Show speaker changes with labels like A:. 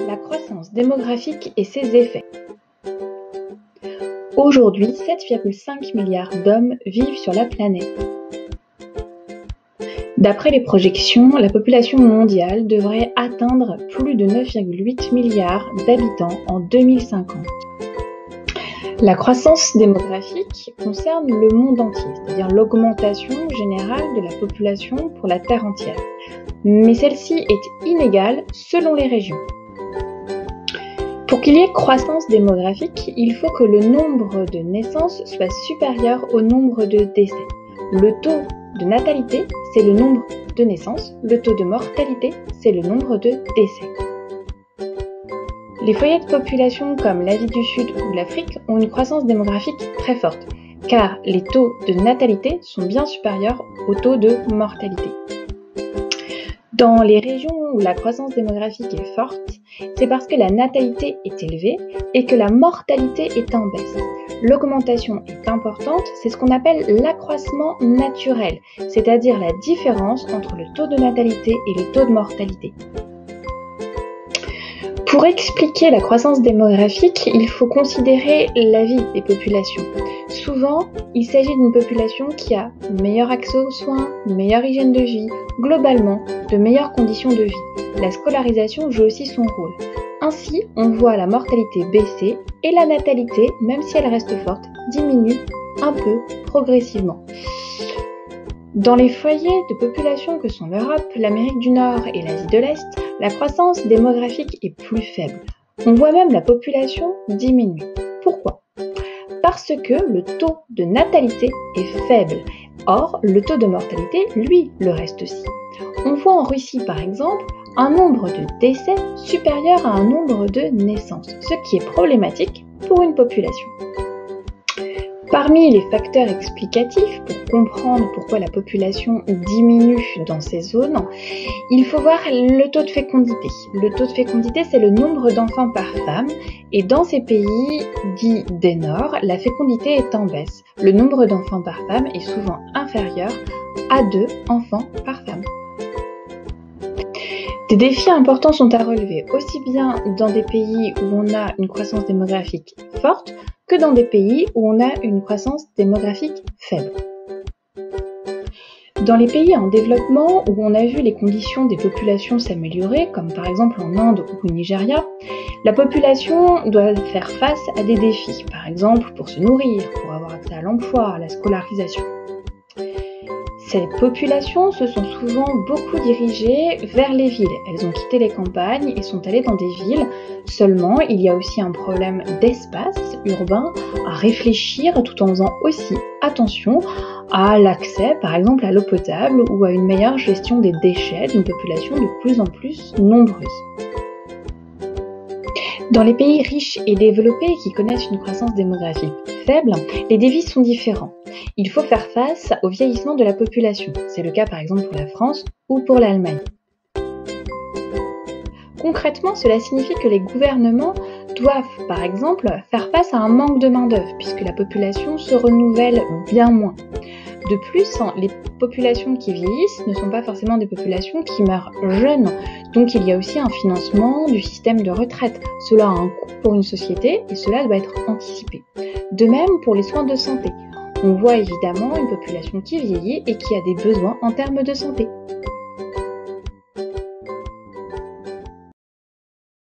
A: La croissance démographique et ses effets. Aujourd'hui, 7,5 milliards d'hommes vivent sur la planète. D'après les projections, la population mondiale devrait atteindre plus de 9,8 milliards d'habitants en 2050. La croissance démographique concerne le monde entier, c'est-à-dire l'augmentation générale de la population pour la Terre entière. Mais celle-ci est inégale selon les régions. Pour qu'il y ait croissance démographique, il faut que le nombre de naissances soit supérieur au nombre de décès. Le taux de natalité, c'est le nombre de naissances. Le taux de mortalité, c'est le nombre de décès. Les foyers de population comme l'Asie du Sud ou l'Afrique ont une croissance démographique très forte, car les taux de natalité sont bien supérieurs aux taux de mortalité. Dans les régions où la croissance démographique est forte, c'est parce que la natalité est élevée et que la mortalité est en baisse. L'augmentation est importante, c'est ce qu'on appelle l'accroissement naturel, c'est-à-dire la différence entre le taux de natalité et le taux de mortalité. Pour expliquer la croissance démographique, il faut considérer la vie des populations. Souvent, il s'agit d'une population qui a meilleur accès aux soins, une meilleure hygiène de vie, globalement, de meilleures conditions de vie. La scolarisation joue aussi son rôle. Ainsi, on voit la mortalité baisser et la natalité, même si elle reste forte, diminue un peu progressivement. Dans les foyers de population que sont l'Europe, l'Amérique du Nord et l'Asie de l'Est, la croissance démographique est plus faible. On voit même la population diminuer. Pourquoi ? Parce que le taux de natalité est faible. Or, le taux de mortalité, lui, le reste aussi. On voit en Russie, par exemple, un nombre de décès supérieur à un nombre de naissances, ce qui est problématique pour une population. Parmi les facteurs explicatifs pour comprendre pourquoi la population diminue dans ces zones, il faut voir le taux de fécondité. Le taux de fécondité, c'est le nombre d'enfants par femme, et dans ces pays dits des Nord, la fécondité est en baisse. Le nombre d'enfants par femme est souvent inférieur à 2 enfants par femme. Des défis importants sont à relever, aussi bien dans des pays où on a une croissance démographique forte, que dans des pays où on a une croissance démographique faible. Dans les pays en développement où on a vu les conditions des populations s'améliorer, comme par exemple en Inde ou au Nigeria, la population doit faire face à des défis, par exemple pour se nourrir, pour avoir accès à l'emploi, à la scolarisation. Ces populations se sont souvent beaucoup dirigées vers les villes. Elles ont quitté les campagnes et sont allées dans des villes. Seulement, il y a aussi un problème d'espace urbain à réfléchir tout en faisant aussi attention à l'accès, par exemple, à l'eau potable ou à une meilleure gestion des déchets d'une population de plus en plus nombreuse. Dans les pays riches et développés qui connaissent une croissance démographique faible, les défis sont différents. Il faut faire face au vieillissement de la population. C'est le cas par exemple pour la France ou pour l'Allemagne. Concrètement, cela signifie que les gouvernements doivent par exemple faire face à un manque de main-d'œuvre puisque la population se renouvelle bien moins. De plus, les populations qui vieillissent ne sont pas forcément des populations qui meurent jeunes. Donc il y a aussi un financement du système de retraite. Cela a un coût pour une société et cela doit être anticipé. De même pour les soins de santé. On voit évidemment une population qui vieillit et qui a des besoins en termes de santé.